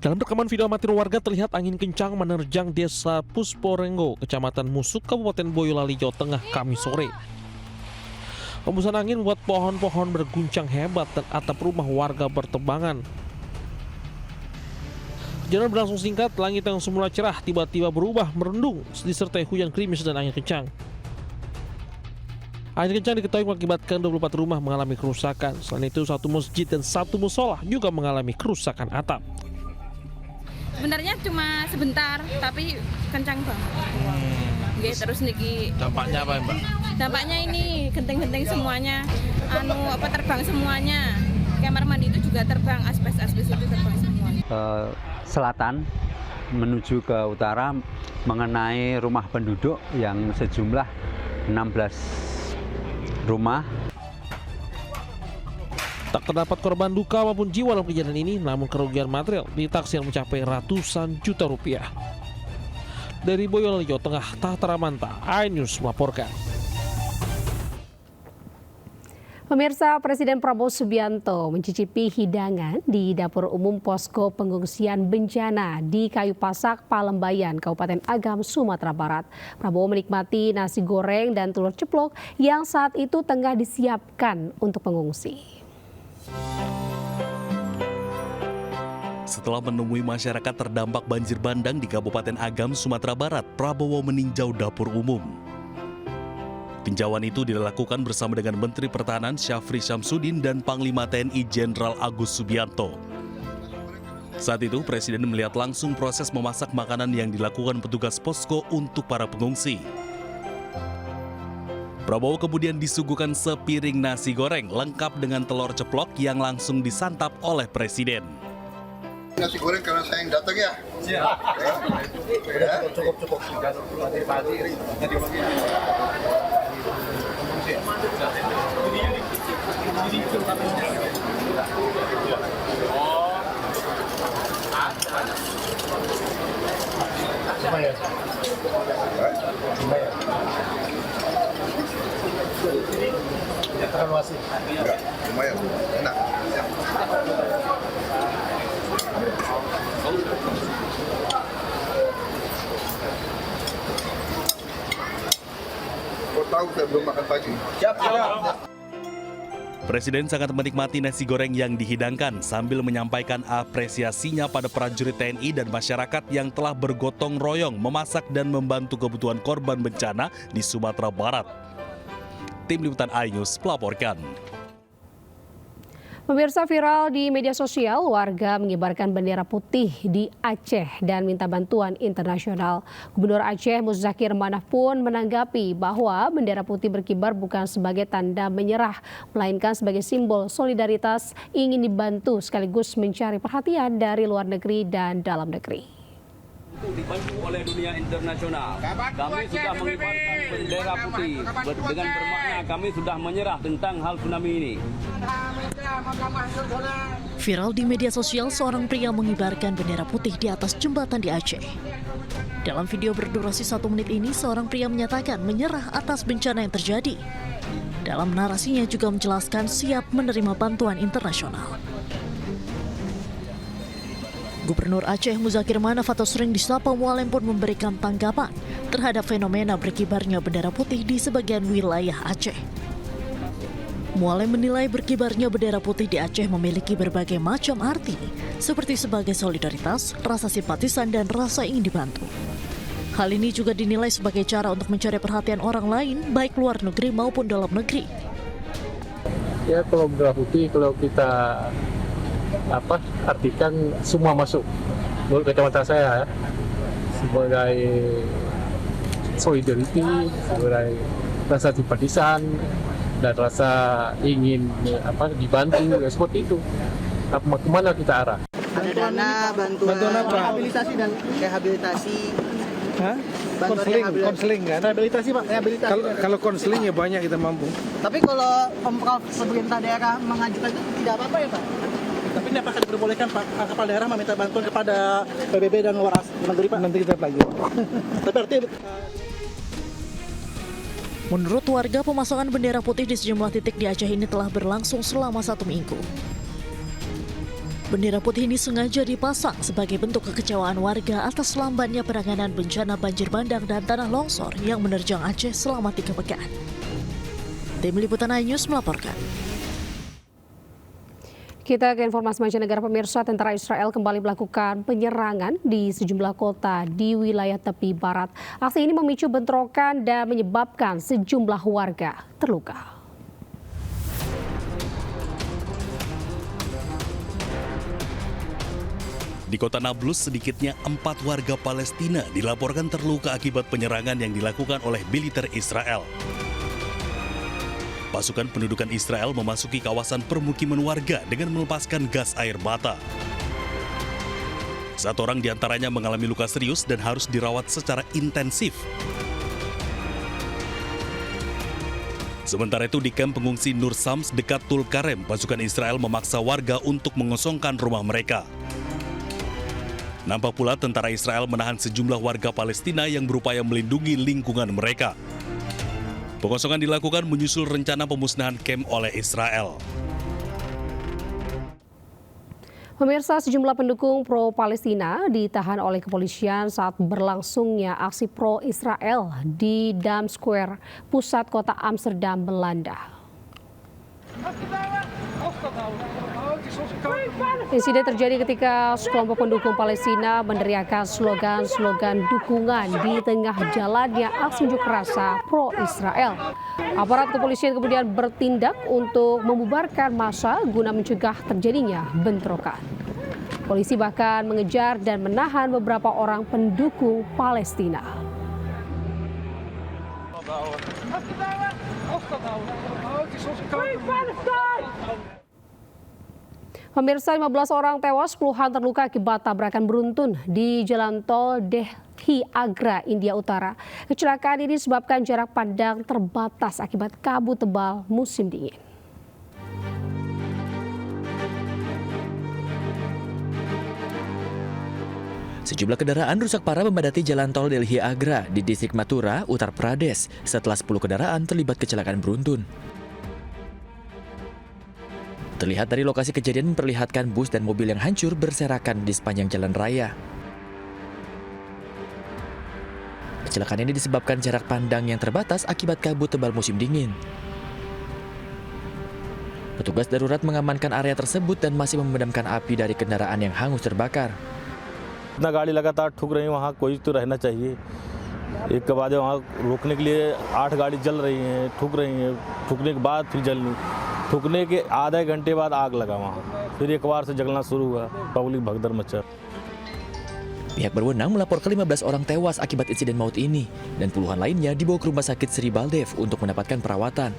Dalam rekaman video amatir warga terlihat angin kencang menerjang desa Pusporenggo, Kecamatan Musuk, Kabupaten Boyolali, Jawa Tengah, Kamis sore. Hembusan angin membuat pohon-pohon berguncang hebat dan atap rumah warga bertebangan. Kejadian berlangsung singkat, langit yang semula cerah tiba-tiba berubah merendung disertai hujan gerimis dan angin kencang. Angin kencang diketahui mengakibatkan 24 rumah mengalami kerusakan. Selain itu, satu masjid dan satu musola juga mengalami kerusakan atap. Sebenarnya cuma sebentar, tapi kencang banget. Oke, terus niki. Dampaknya apa, Mbak? Dampaknya ini genteng-genteng semuanya, terbang semuanya. Kamar mandi itu juga terbang, aspes-aspes itu terbang semuanya. Selatan menuju ke utara mengenai rumah penduduk yang sejumlah 16 rumah. Tak terdapat korban luka maupun jiwa dalam kejadian ini, namun kerugian material ditaksir mencapai ratusan juta rupiah. Dari Boyolali, Jawa Tengah, Tahta Ramanta, iNews melaporkan. Pemirsa, Presiden Prabowo Subianto mencicipi hidangan di dapur umum posko pengungsian bencana di Kayu Pasak, Palembayan, Kabupaten Agam, Sumatera Barat. Prabowo menikmati nasi goreng dan telur ceplok yang saat itu tengah disiapkan untuk pengungsi. Setelah menemui masyarakat terdampak banjir bandang di Kabupaten Agam, Sumatera Barat, Prabowo meninjau dapur umum. Tinjauan itu dilakukan bersama dengan Menteri Pertahanan Syafri Syamsuddin dan Panglima TNI Jenderal Agus Subianto. Saat itu, Presiden melihat langsung proses memasak makanan yang dilakukan petugas posko untuk para pengungsi. Prabowo kemudian disuguhkan sepiring nasi goreng lengkap dengan telur ceplok yang langsung disantap oleh Presiden. Nasi goreng karena saya yang datang ya? Siap. Ya? Cukup. Pagi. Enggak, lumayan, enak. Kau tahu saya belum makan pagi? Siap. Presiden sangat menikmati nasi goreng yang dihidangkan sambil menyampaikan apresiasinya pada prajurit TNI dan masyarakat yang telah bergotong royong memasak dan membantu kebutuhan korban bencana di Sumatera Barat. Tim Liputan iNews melaporkan. Pemirsa, viral di media sosial, warga mengibarkan bendera putih di Aceh dan minta bantuan internasional. Gubernur Aceh Muzakir Manaf pun menanggapi bahwa bendera putih berkibar bukan sebagai tanda menyerah, melainkan sebagai simbol solidaritas ingin dibantu sekaligus mencari perhatian dari luar negeri dan dalam negeri. Dibantu oleh dunia internasional. Kami sudah mengibarkan bendera putih dengan bermakna kami sudah menyerah tentang hal tsunami ini. Viral di media sosial, seorang pria mengibarkan bendera putih di atas jembatan di Aceh. Dalam video berdurasi 1 menit ini, seorang pria menyatakan menyerah atas bencana yang terjadi. Dalam narasinya juga menjelaskan siap menerima bantuan internasional. Gubernur Aceh Muzakir Manaf atau sering disapa Mualem pun memberikan tanggapan terhadap fenomena berkibarnya bendera putih di sebagian wilayah Aceh. Mualem menilai berkibarnya bendera putih di Aceh memiliki berbagai macam arti, seperti sebagai solidaritas, rasa simpatisan, dan rasa ingin dibantu. Hal ini juga dinilai sebagai cara untuk mencari perhatian orang lain, baik luar negeri maupun dalam negeri. Ya, kalau bendera putih, kalau kita artikan semua masuk, menurut kacamata saya ya, sebagai solidarity, sebagai rasa simpatisan dan rasa ingin dibantu, ya seperti itu. Kemana kita arah? Ada dana bantuan rehabilitasi dan rehabilitasi. Konseling kan? Rehabilitasi Pak, rehabilitasi. Kalau konseling ya banyak kita mampu. Tapi kalau Pemprov pemerintah daerah mengajukan itu tidak apa-apa ya Pak? Tapi ini apakah diperbolehkan Pak kepala daerah meminta bantuan kepada PBB dan luar negeri Pak? Nanti kita pelajari. Tapi artinya Menurut warga, pemasangan bendera putih di sejumlah titik di Aceh ini telah berlangsung selama 1 minggu. Bendera putih ini sengaja dipasang sebagai bentuk kekecewaan warga atas lambannya penanganan bencana banjir bandang dan tanah longsor yang menerjang Aceh selama 3 pekan. Tim Liputan iNews melaporkan. Kita ke informasi mancanegara pemirsa. Tentara Israel kembali melakukan penyerangan di sejumlah kota di wilayah tepi barat. Aksi ini memicu bentrokan dan menyebabkan sejumlah warga terluka. Di kota Nablus, sedikitnya 4 warga Palestina dilaporkan terluka akibat penyerangan yang dilakukan oleh militer Israel. Pasukan pendudukan Israel memasuki kawasan permukiman warga dengan melepaskan gas air mata. 1 orang diantaranya mengalami luka serius dan harus dirawat secara intensif. Sementara itu di kamp pengungsi Nur Shams dekat Tulkarem, pasukan Israel memaksa warga untuk mengosongkan rumah mereka. Nampak pula tentara Israel menahan sejumlah warga Palestina yang berupaya melindungi lingkungan mereka. Pengosongan dilakukan menyusul rencana pemusnahan kamp oleh Israel. Pemirsa, sejumlah pendukung pro-Palestina ditahan oleh kepolisian saat berlangsungnya aksi pro-Israel di Dam Square, pusat kota Amsterdam, Belanda. Insiden terjadi ketika sekelompok pendukung Palestina meneriakkan slogan-slogan dukungan di tengah jalannya aksi unjuk rasa pro-Israel. Aparat kepolisian kemudian bertindak untuk membubarkan massa guna mencegah terjadinya bentrokan. Polisi bahkan mengejar dan menahan beberapa orang pendukung Palestina. Pemirsa, 15 orang tewas, puluhan terluka akibat tabrakan beruntun di jalan tol Delhi Agra, India Utara. Kecelakaan ini disebabkan jarak pandang terbatas akibat kabut tebal musim dingin. Sejumlah kendaraan rusak parah memadati jalan tol Delhi Agra di distrik Mathura, Uttar Pradesh setelah 10 kendaraan terlibat kecelakaan beruntun. Terlihat dari lokasi kejadian memperlihatkan bus dan mobil yang hancur berserakan di sepanjang jalan raya. Kecelakaan ini disebabkan jarak pandang yang terbatas akibat kabut tebal musim dingin. Petugas darurat mengamankan area tersebut dan masih memadamkan api dari kendaraan yang hangus terbakar. इतना गाड़ी लगातार ठुक रही है, वहाँ कोई तो रहना चाहिए। एक के बाद वहाँ रोकने के लिए 8 गाड़ी जल रही हैं, ठुक रही हैं, ठुकने के बाद फिर जलनी, ठुकने के आधे घंटे बाद आग लगा वहाँ, फिर एक बार से जलना शुरू हुआ, पब्लिक भगदड़ मचा। Pihak berwenang melaporkan 15 orang tewas akibat insiden maut ini dan puluhan lainnya dibawa ke rumah sakit Sri Baldev untuk mendapatkan perawatan.